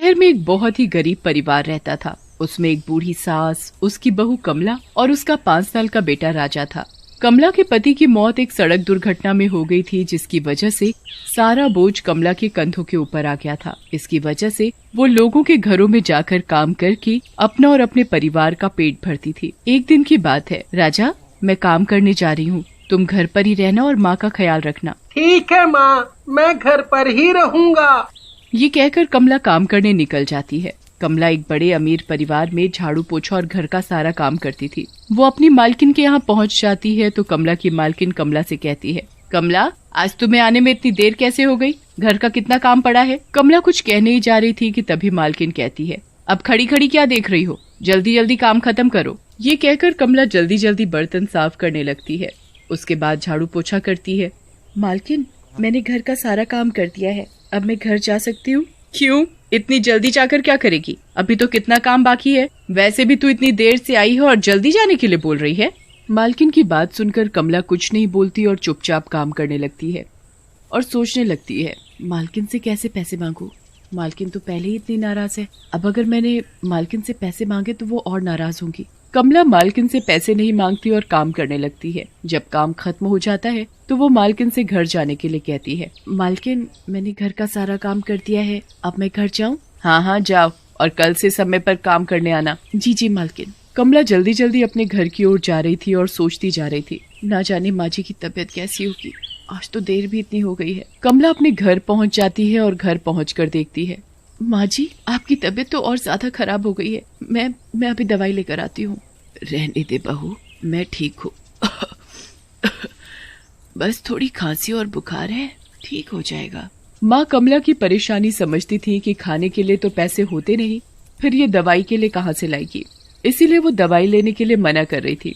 शहर में एक बहुत ही गरीब परिवार रहता था। उसमें एक बूढ़ी सास, उसकी बहू कमला और उसका 5 साल का बेटा राजा था। कमला के पति की मौत एक सड़क दुर्घटना में हो गई थी, जिसकी वजह से सारा बोझ कमला के कंधों के ऊपर आ गया था। इसकी वजह से वो लोगों के घरों में जाकर काम करके अपना और अपने परिवार का पेट भरती थी। एक दिन की बात है, राजा मैं काम करने जा रही हूँ, तुम घर पर ही रहना और माँ का ख्याल रखना। ठीक है माँ, मैं घर पर ही रहूँगा। ये कहकर कमला काम करने निकल जाती है। कमला एक बड़े अमीर परिवार में झाड़ू पोछा और घर का सारा काम करती थी। वो अपनी मालकिन के यहाँ पहुँच जाती है तो कमला की मालकिन कमला से कहती है, कमला आज तुम्हें आने में इतनी देर कैसे हो गई? घर का कितना काम पड़ा है? कमला कुछ कहने ही जा रही थी कि तभी मालकिन कहती है, अब खड़ी खड़ी क्या देख रही हो, जल्दी जल्दी काम खत्म करो। ये कहकर कमला जल्दी जल्दी बर्तन साफ करने लगती है। उसके बाद झाड़ू पोछा करती है। मालकिन मैंने घर का सारा काम कर दिया है, अब मैं घर जा सकती हूँ? क्यों, इतनी जल्दी जाकर क्या करेगी? अभी तो कितना काम बाकी है। वैसे भी तू इतनी देर से आई है और जल्दी जाने के लिए बोल रही है। मालकिन की बात सुनकर कमला कुछ नहीं बोलती और चुपचाप काम करने लगती है और सोचने लगती है, मालकिन से कैसे पैसे मांगू? मालकिन तो पहले ही इतनी नाराज है, अब अगर मैंने मालकिन से पैसे मांगे तो वो और नाराज होंगी। कमला मालकिन से पैसे नहीं मांगती और काम करने लगती है। जब काम खत्म हो जाता है तो वो मालकिन से घर जाने के लिए कहती है, मालकिन मैंने घर का सारा काम कर दिया है, अब मैं घर जाऊँ? हाँ हाँ जाओ, और कल से समय पर काम करने आना। जी जी मालकिन। कमला जल्दी जल्दी अपने घर की ओर जा रही थी और सोचती जा रही थी, ना जाने माँ जी की तबीयत कैसी होगी, आज तो देर भी इतनी हो गई है। कमला अपने घर पहुँच जाती है और घर पहुँचकर देखती है, माँ जी आपकी तबीयत तो और ज्यादा खराब हो गई है, मैं अभी दवाई लेकर आती हूँ। रहने दे बहू, मैं ठीक हूँ। बस थोड़ी खांसी और बुखार है, ठीक हो जाएगा। माँ कमला की परेशानी समझती थी कि खाने के लिए तो पैसे होते नहीं, फिर ये दवाई के लिए कहाँ से लाएगी, इसीलिए वो दवाई लेने के लिए मना कर रही थी।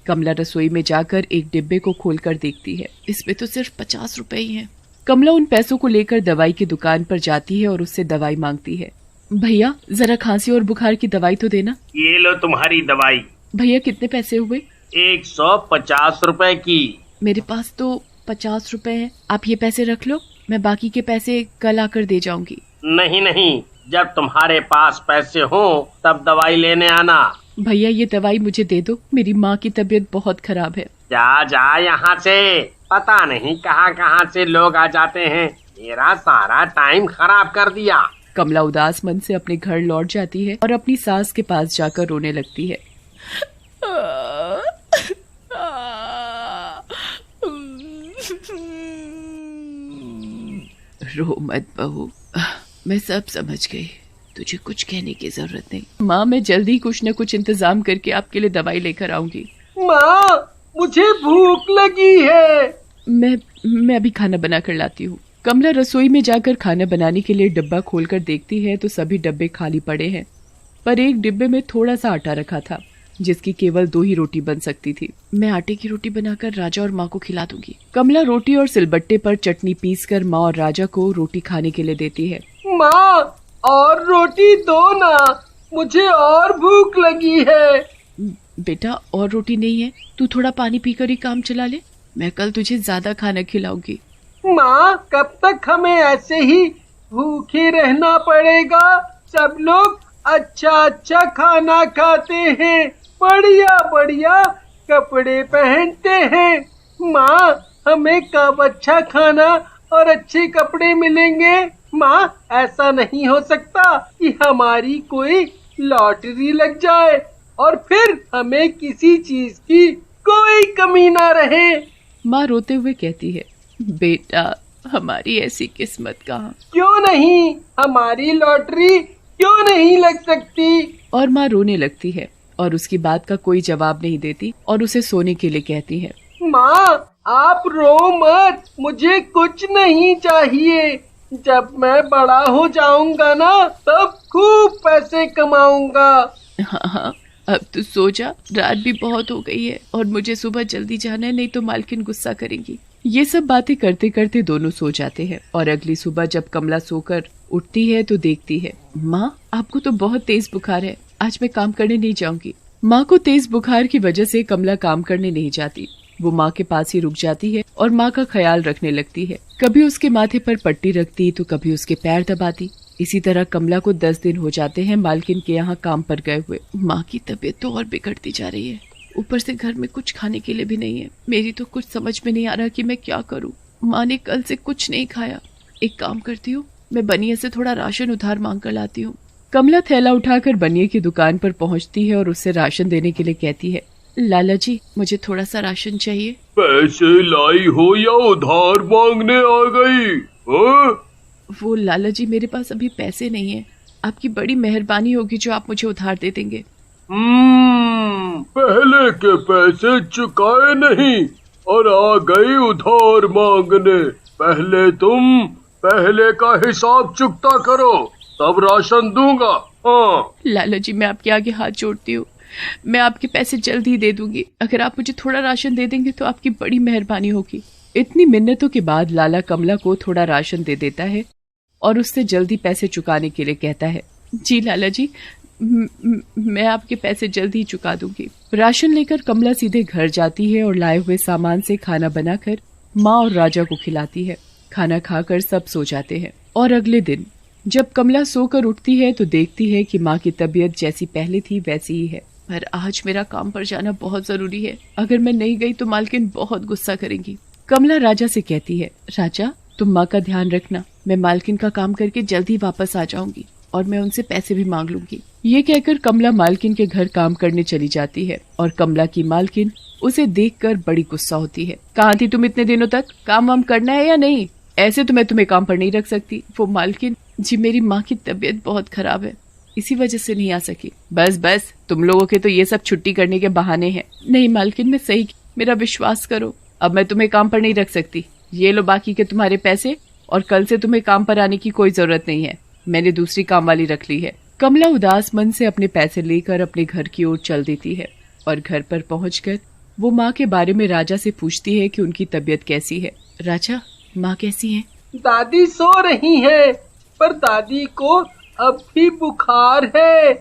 कमला रसोई में जाकर एक डिब्बे को खोलकर देखती है, इसमें तो सिर्फ 50 रुपए ही हैं। कमला उन पैसों को लेकर दवाई की दुकान पर जाती है और उससे दवाई मांगती है। भैया जरा खांसी और बुखार की दवाई तो देना। ये लो तुम्हारी दवाई। भैया कितने पैसे हुए? 150 रुपए की। मेरे पास तो 50 रुपए हैं, आप ये पैसे रख लो, मैं बाकी के पैसे कल आकर दे जाऊंगी। नहीं नहीं, जब तुम्हारे पास पैसे हो तब दवाई लेने आना। भैया ये दवाई मुझे दे दो, मेरी माँ की तबीयत बहुत खराब है। जा जा यहाँ से, पता नहीं कहाँ कहाँ से लोग आ जाते हैं, मेरा सारा टाइम खराब कर दिया। कमला उदास मन से अपने घर लौट जाती है और अपनी सास के पास जाकर रोने लगती है। रो मत बहू, मैं सब समझ गई, तुझे कुछ कहने की जरूरत नहीं। माँ मैं जल्दी कुछ न कुछ इंतजाम करके आपके लिए दवाई लेकर आऊंगी। माँ मुझे भूख लगी है। मैं अभी खाना बना कर लाती हूँ। कमला रसोई में जाकर खाना बनाने के लिए डब्बा खोलकर देखती है तो सभी डब्बे खाली पड़े हैं, पर एक डिब्बे में थोड़ा सा आटा रखा था, जिसकी केवल 2 ही रोटी बन सकती थी। मैं आटे की रोटी बनाकर राजा और माँ को खिला दूंगी। कमला रोटी और सिलबट्टे पर चटनी पीसकर माँ और राजा को रोटी खाने के लिए देती है। माँ और रोटी दो ना, मुझे और भूख लगी है। बेटा और रोटी नहीं है, तू थोड़ा पानी पीकर ही काम चला ले, मैं कल तुझे ज्यादा खाना खिलाऊंगी। माँ कब तक हमें ऐसे ही भूखे रहना पड़ेगा? सब लोग अच्छा अच्छा खाना खाते हैं, बढ़िया बढ़िया कपड़े पहनते हैं। माँ हमें कब अच्छा खाना और अच्छे कपड़े मिलेंगे? माँ ऐसा नहीं हो सकता कि हमारी कोई लॉटरी लग जाए और फिर हमें किसी चीज की कोई कमी ना रहे। माँ रोते हुए कहती है, बेटा हमारी ऐसी किस्मत कहाँ। क्यों नहीं, हमारी लॉटरी क्यों नहीं लग सकती? और माँ रोने लगती है और उसकी बात का कोई जवाब नहीं देती और उसे सोने के लिए कहती है। माँ आप रो मत, मुझे कुछ नहीं चाहिए। जब मैं बड़ा हो जाऊंगा ना तब खूब पैसे कमाऊंगा। हाँ हाँ अब तू सो जा, रात भी बहुत हो गई है और मुझे सुबह जल्दी जाना है, नहीं तो मालकिन गुस्सा करेंगी। ये सब बातें करते करते दोनों सो जाते हैं और अगली सुबह जब कमला सोकर उठती है तो देखती है, माँ आपको तो बहुत तेज बुखार है, आज मैं काम करने नहीं जाऊंगी। माँ को तेज बुखार की वजह से कमला काम करने नहीं जाती। वो माँ के पास ही रुक जाती है और माँ का ख्याल रखने लगती है। कभी उसके माथे पर पट्टी रखती तो कभी उसके पैर दबाती। इसी तरह कमला को 10 दिन हो जाते हैं मालकिन के यहाँ काम पर गए हुए। माँ की तबीयत तो और बिगड़ती जा रही है, ऊपर से घर में कुछ खाने के लिए भी नहीं है। मेरी तो कुछ समझ में नहीं आ रहा कि मैं क्या करूँ। माँ ने कल से कुछ नहीं खाया। एक काम करती हूँ, मैं बनिए से थोड़ा राशन उधार मांग कर लाती हूँ। कमला थैला उठाकर बनिए की दुकान पर पहुँचती है और उससे राशन देने के लिए कहती है, लाला जी मुझे थोड़ा सा राशन चाहिए। पैसे लाई हो या उधार मांगने आ गई? वो लाला जी मेरे पास अभी पैसे नहीं है, आपकी बड़ी मेहरबानी होगी जो आप मुझे उधार दे देंगे। पहले के पैसे चुकाए नहीं और आ गई उधार मांगने। पहले का हिसाब चुकता करो तब राशन दूंगा। हाँ लाला जी मैं आपके आगे हाथ जोड़ती हूँ, मैं आपके पैसे जल्द ही दे दूंगी। अगर आप मुझे थोड़ा राशन दे देंगे तो आपकी बड़ी मेहरबानी होगी। इतनी मिन्नतों के बाद लाला कमला को थोड़ा राशन दे देता है और उससे जल्दी पैसे चुकाने के लिए कहता है, जी लाला जी मैं आपके पैसे जल्द ही चुका दूंगी। राशन लेकर कमला सीधे घर जाती है और लाए हुए सामान से खाना बनाकर माँ और राजा को खिलाती है। खाना खाकर सब सो जाते हैं और अगले दिन जब कमला सोकर उठती है तो देखती है कि माँ की तबीयत जैसी पहले थी वैसी ही है। पर आज मेरा काम पर जाना बहुत जरूरी है, अगर मैं नहीं गई तो मालकिन बहुत गुस्सा करेंगी। कमला राजा से कहती है, राजा तुम माँ का ध्यान रखना, मैं मालकिन का काम करके जल्दी वापस आ जाऊंगी और मैं उनसे पैसे भी मांग लूंगी। ये कहकर कमला मालकिन के घर काम करने चली जाती है और कमला की मालकिन उसे देखकर बड़ी गुस्सा होती है। कहाँ थी तुम इतने दिनों तक? काम वाम करना है या नहीं? ऐसे तो मैं तुम्हें काम पर नहीं रख सकती। वो मालकिन, जी मेरी माँ की तबीयत बहुत खराब है, इसी वजह से नहीं आ सकी। बस तुम लोगों के तो ये सब छुट्टी करने के बहाने हैं। नहीं मालकिन मैं सही, मेरा विश्वास करो, अब मैं तुम्हें काम पर नहीं रख सकती। ये लो बाकी के तुम्हारे पैसे और कल से तुम्हें काम पर आने की कोई जरूरत नहीं है, मैंने दूसरी काम वाली रख ली है। कमला उदास मन से अपने पैसे लेकर अपने घर की ओर चल देती है और घर पर पहुंचकर वो माँ के बारे में राजा से पूछती है कि उनकी तबीयत कैसी है। राजा माँ कैसी है? दादी सो रही है, पर दादी को अब भी बुखार है।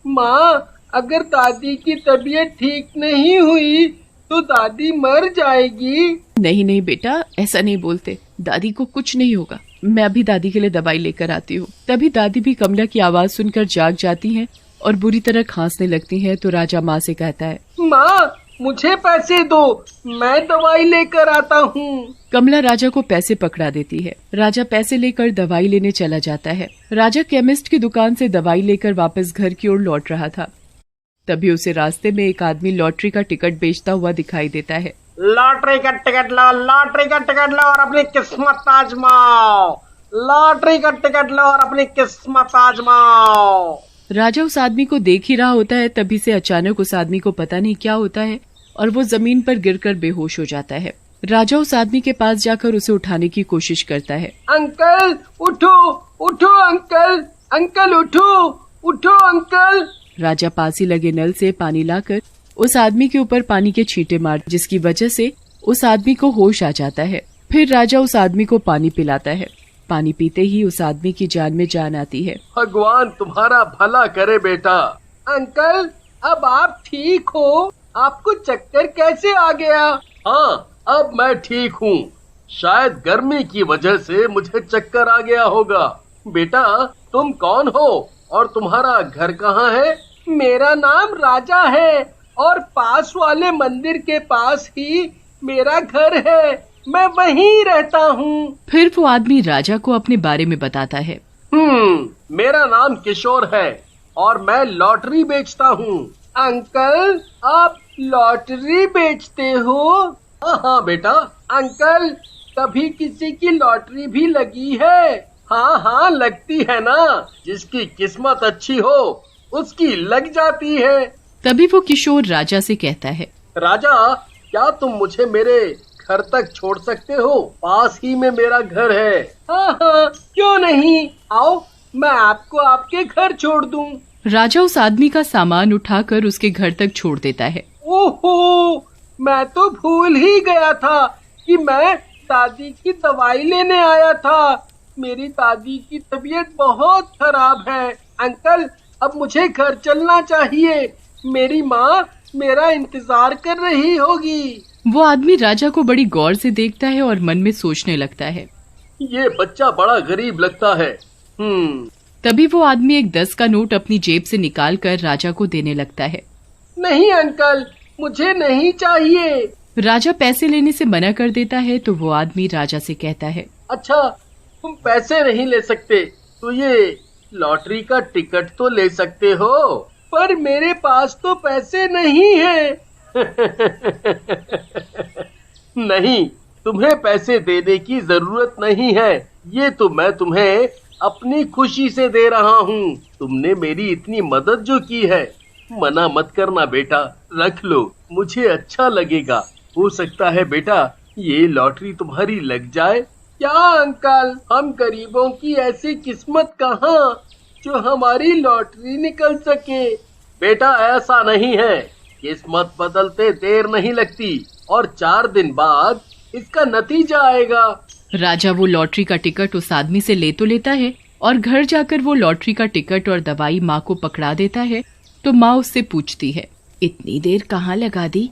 माँ अगर दादी की तबीयत ठीक नहीं हुई तो दादी मर जाएगी। नहीं बेटा ऐसा नहीं बोलते, दादी को कुछ नहीं होगा, मैं अभी दादी के लिए दवाई लेकर आती हूँ। तभी दादी भी कमला की आवाज सुनकर जाग जाती हैं और बुरी तरह खांसने लगती हैं। तो राजा माँ से कहता है, माँ मुझे पैसे दो, मैं दवाई लेकर आता हूँ। कमला राजा को पैसे पकड़ा देती है। राजा पैसे लेकर दवाई लेने चला जाता है। राजा केमिस्ट की दुकान से दवाई लेकर वापस घर की ओर लौट रहा था, तभी उसे रास्ते में एक आदमी लॉटरी का टिकट बेचता हुआ दिखाई देता है। लॉटरी का टिकट लो, लॉटरी का टिकट लो और अपनी किस्मत आजमाओ। लॉटरी का टिकट लो और अपनी किस्मत आजमाओ। राजा उस आदमी को देख ही रहा होता है, तभी से अचानक उस आदमी को पता नहीं क्या होता है और वो जमीन पर गिरकर बेहोश हो जाता है। राजा उस आदमी के पास जाकर उसे उठाने की कोशिश करता है। अंकल उठो, उठो अंकल, अंकल उठो, उठो अंकल। राजा पास ही लगे नल से पानी लाकर उस आदमी के ऊपर पानी के छींटे मार, जिसकी वजह से उस आदमी को होश आ जाता है। फिर राजा उस आदमी को पानी पिलाता है। पानी पीते ही उस आदमी की जान में जान आती है। भगवान तुम्हारा भला करे बेटा। अंकल अब आप ठीक हो? आपको चक्कर कैसे आ गया? हाँ अब मैं ठीक हूँ, शायद गर्मी की वजह से मुझे चक्कर आ गया होगा। बेटा तुम कौन हो और तुम्हारा घर कहाँ है? मेरा नाम राजा है और पास वाले मंदिर के पास ही मेरा घर है, मैं वहीं रहता हूँ। फिर वो आदमी राजा को अपने बारे में बताता है। मेरा नाम किशोर है और मैं लॉटरी बेचता हूँ। अंकल आप लॉटरी बेचते हो? हाँ बेटा। अंकल कभी किसी की लॉटरी भी लगी है? हाँ लगती है ना, जिसकी किस्मत अच्छी हो उसकी लग जाती है। तभी वो किशोर राजा से कहता है, राजा क्या तुम मुझे मेरे घर तक छोड़ सकते हो? पास ही में मेरा घर है। हाँ क्यों नहीं, आओ मैं आपको आपके घर छोड़ दूं। राजा उस आदमी का सामान उठाकर उसके घर तक छोड़ देता है। ओहो, मैं तो भूल ही गया था कि मैं दादी की दवाई लेने आया था। मेरी दादी की तबीयत बहुत खराब है। अंकल अब मुझे घर चलना चाहिए, मेरी माँ मेरा इंतजार कर रही होगी। वो आदमी राजा को बड़ी गौर से देखता है और मन में सोचने लगता है, ये बच्चा बड़ा गरीब लगता है। तभी वो आदमी एक 10 का नोट अपनी जेब से निकाल कर राजा को देने लगता है। नहीं अंकल, मुझे नहीं चाहिए। राजा पैसे लेने से मना कर देता है तो वो आदमी राजा से कहता है, अच्छा, तुम पैसे नहीं ले सकते तो ये लॉटरी का टिकट तो ले सकते हो। पर मेरे पास तो पैसे नहीं है। नहीं, तुम्हें पैसे देने की जरूरत नहीं है। ये तो मैं तुम्हें अपनी खुशी से दे रहा हूँ। तुमने मेरी इतनी मदद जो की है, मना मत करना बेटा, रख लो, मुझे अच्छा लगेगा। हो सकता है बेटा ये लॉटरी तुम्हारी लग जाए। क्या अंकल, हम गरीबों की ऐसी किस्मत कहाँ जो हमारी लॉटरी निकल सके। बेटा ऐसा नहीं है, किस्मत बदलते देर नहीं लगती और 4 दिन बाद इसका नतीजा आएगा। राजा वो लॉटरी का टिकट उस आदमी से ले तो लेता है और घर जाकर वो लॉटरी का टिकट और दवाई माँ को पकड़ा देता है। तो माँ उससे पूछती है, इतनी देर कहाँ लगा दी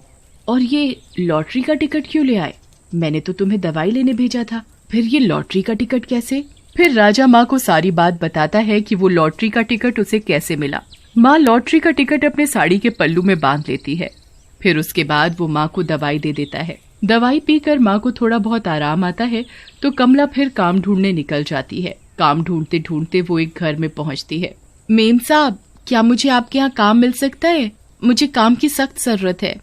और ये लॉटरी का टिकट क्यों ले आए? मैंने तो तुम्हें दवाई लेने भेजा था, फिर ये लॉटरी का टिकट कैसे? फिर राजा माँ को सारी बात बताता है कि वो लॉटरी का टिकट उसे कैसे मिला। माँ लॉटरी का टिकट अपने साड़ी के पल्लू में बांध लेती है। फिर उसके बाद वो माँ को दवाई दे देता है। दवाई पीकर माँ को थोड़ा बहुत आराम आता है तो कमला फिर काम ढूंढने निकल जाती है। काम ढूंढते ढूंढते वो एक घर में पहुँचती है। मेम साहब, क्या मुझे आपके यहाँ काम मिल सकता है? मुझे काम की सख्त जरूरत है।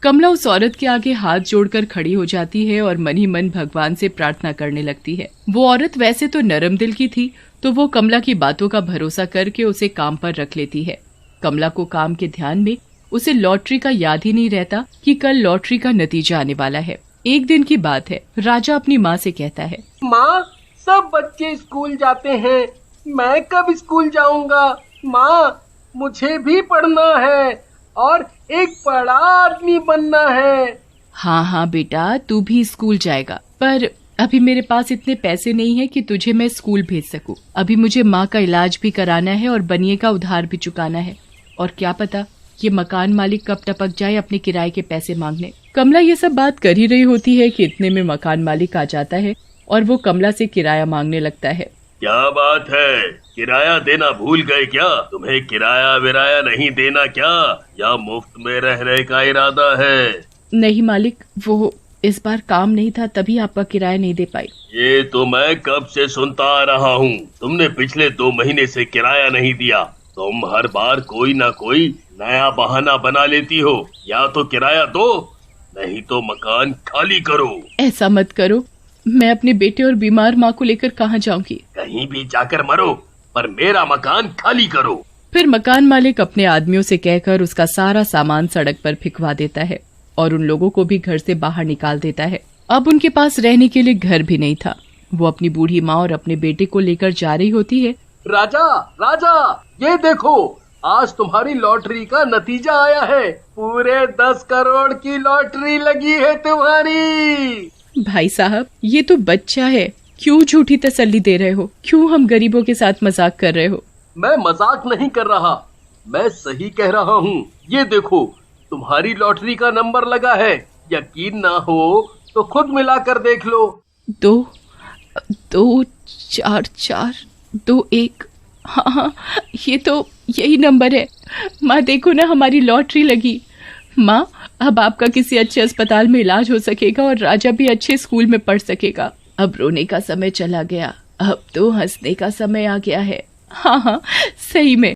कमला उस औरत के आगे हाथ जोड़कर खड़ी हो जाती है और मन ही मन भगवान से प्रार्थना करने लगती है। वो औरत वैसे तो नरम दिल की थी, तो वो कमला की बातों का भरोसा करके उसे काम पर रख लेती है। कमला को काम के ध्यान में उसे लॉटरी का याद ही नहीं रहता कि कल लॉटरी का नतीजा आने वाला है। एक दिन की बात है, राजा अपनी माँ से कहता है, माँ, सब बच्चे स्कूल जाते हैं, मैं कब स्कूल जाऊंगा? माँ, मुझे भी पढ़ना है और एक बड़ा आदमी बनना है। हाँ बेटा, तू भी स्कूल जाएगा, पर अभी मेरे पास इतने पैसे नहीं है कि तुझे मैं स्कूल भेज सकूं। अभी मुझे माँ का इलाज भी कराना है और बनिए का उधार भी चुकाना है, और क्या पता ये मकान मालिक कब टपक जाए अपने किराए के पैसे मांगने। कमला ये सब बात कर ही रही होती है कि इतने में मकान मालिक आ जाता है और वो कमला से किराया मांगने लगता है। क्या बात है, किराया देना भूल गए क्या? तुम्हें किराया विराया नहीं देना क्या, या मुफ्त में रहने का इरादा है? नहीं मालिक, वो इस बार काम नहीं था तभी आपका किराया नहीं दे पाई। ये तो मैं कब से सुनता आ रहा हूँ, तुमने पिछले 2 महीने से किराया नहीं दिया। तुम हर बार कोई ना कोई नया बहाना बना लेती हो। या तो किराया दो, नहीं तो मकान खाली करो। ऐसा मत करो, मैं अपने बेटे और बीमार माँ को लेकर कहाँ जाऊंगी? कहीं भी जाकर मरो, पर मेरा मकान खाली करो। फिर मकान मालिक अपने आदमियों से कहकर उसका सारा सामान सड़क पर फेंकवा देता है और उन लोगों को भी घर से बाहर निकाल देता है। अब उनके पास रहने के लिए घर भी नहीं था। वो अपनी बूढ़ी माँ और अपने बेटे को लेकर जा रही होती है। राजा, राजा, ये देखो, आज तुम्हारी लॉटरी का नतीजा आया है। पूरे 10 करोड़ की लॉटरी लगी है तुम्हारी। भाई साहब, ये तो बच्चा है, क्यों झूठी तसल्ली दे रहे हो? क्यों हम गरीबों के साथ मजाक कर रहे हो? मैं मजाक नहीं कर रहा, मैं सही कह रहा हूँ। ये देखो, तुम्हारी लॉटरी का नंबर लगा है। यकीन ना हो तो खुद मिलाकर देख लो। 2 4 4 2 1। हाँ, ये तो यही नंबर है। माँ देखो ना, हमारी लॉटरी लगी। माँ, अब आपका किसी अच्छे अस्पताल में इलाज हो सकेगा और राजा भी अच्छे स्कूल में पढ़ सकेगा। अब रोने का समय चला गया, अब तो हंसने का समय आ गया है। हाँ, सही में।